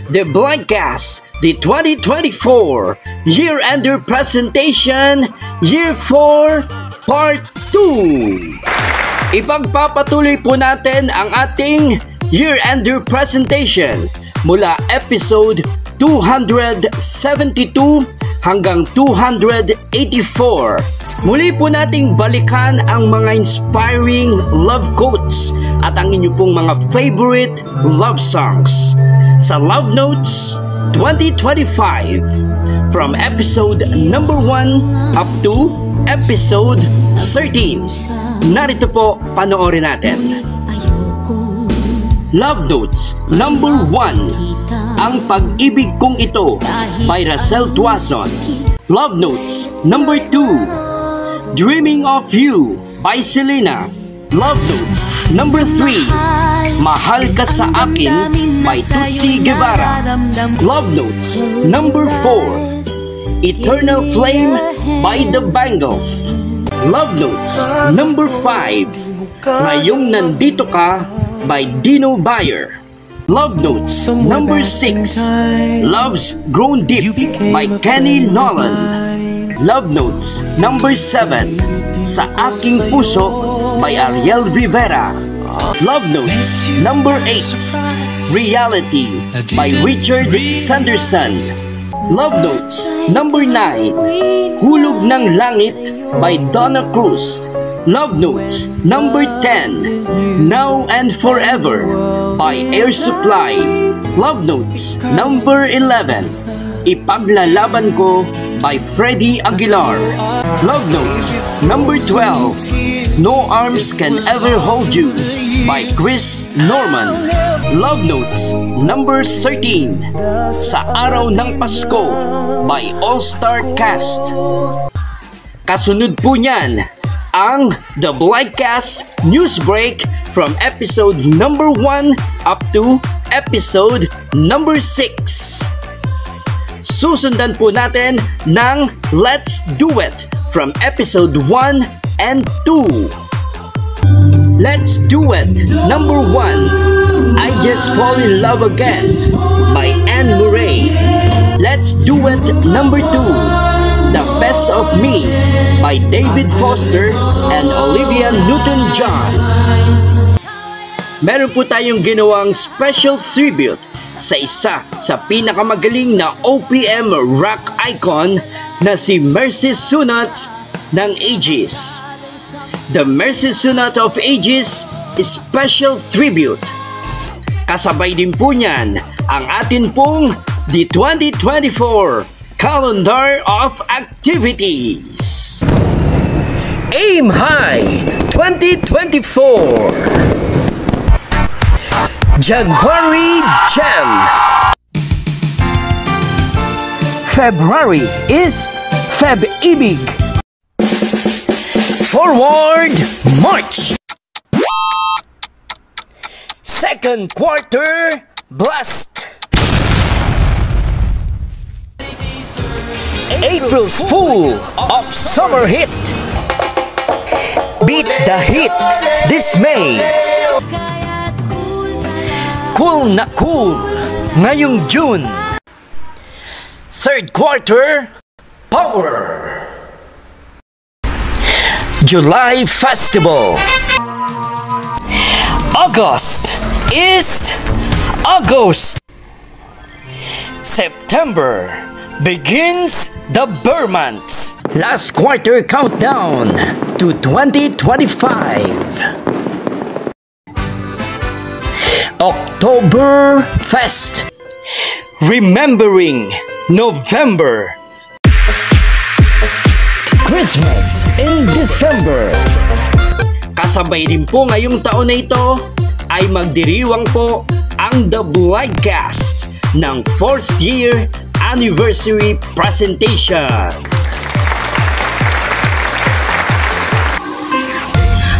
the Blankcast, the 2024 Year-Ender Presentation, Year 4, Part 2. Ipagpapatuloy po natin ang ating Year-Ender Presentation mula episode 272 hanggang 284. Muli po nating balikan ang mga inspiring love quotes at ang inyo pong mga favorite love songs sa Love Notes 2025 from episode number 1 up to episode 13. Narito po, panoorin natin. Love Notes number 1, Ang Pag-ibig Kong Ito by Racel Tuason. Love Notes number 2, Dreaming of You by Selena. Love Notes number 3, Mahal Ka Sa Akin by Tutsi Guevara. Love Notes number 4, Eternal Flame by The Bangles. Love Notes number 5, Ngayong Nandito Ka by Dino Bayer. Love Notes number 6, Love's Grown Deep by Kenny Nolan. Love Notes number 7, Sa Aking Puso by Ariel Rivera. Love Notes number 8, Reality by Richard Sanderson. Love Notes number 9, Hulog ng Langit by Donna Cruz. Love Notes number 10, Now and Forever by Air Supply. Love Notes number 11, Ipaglalaban Ko by Freddie Aguilar. Love Notes number 12, No Arms Can Ever Hold You by Chris Norman. Love Notes number 13, Sa Araw ng Pasko by All Star Cast. Kasunod po niyan ang The Blankcast News Break from episode number 1 up to episode number 6. Susundan po natin ng Let's Do It from episode 1 and 2. Let's Do It number 1, I Just Fall in Love Again by Anne Murray. Let's Do It number 2, The Best of Me by David Foster and Olivia Newton-John. Meron po tayong ginawang special tribute sa isa sa pinakamagaling na OPM rock icon na si Mercy Sunat ng Aegis. The Mercy Sunat of Aegis Special Tribute. Kasabay din po niyan ang atin pong The 2024 Calendar of Activities. Aim High 2024. January Jam. February is Feb Ibig. Forward March. Second quarter Blast. April's full of summer hit. Beat the Heat this May. Cool na cool ngayong June. Third quarter Power. July Festival. August is August. September begins the Burr months. Last quarter countdown to 2025. October Fest. Remembering November. Christmas in December. Kasabay din po ngayong taon na ito ay magdiriwang po ang The Blankcast ng 4th year anniversary presentation.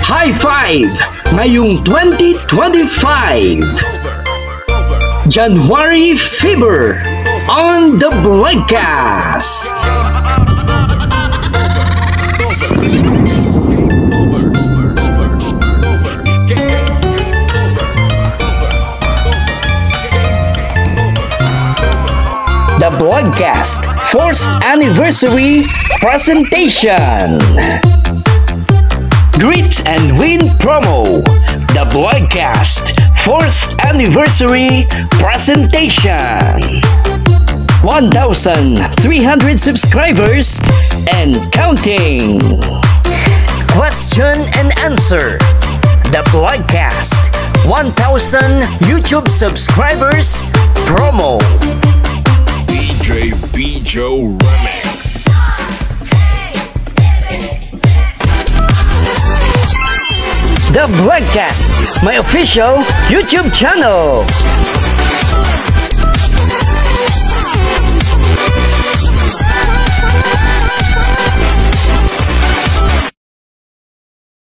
High five ngayong 2025. January Fever on The Blankcast. The Blogcast 4th Anniversary Presentation. Greet and Win Promo. The Blogcast 4th Anniversary Presentation. 1,300 subscribers and counting. Question and answer. The Blogcast 1,000 YouTube subscribers promo. DJ Bijo Remix. The Blogcast, my official YouTube channel.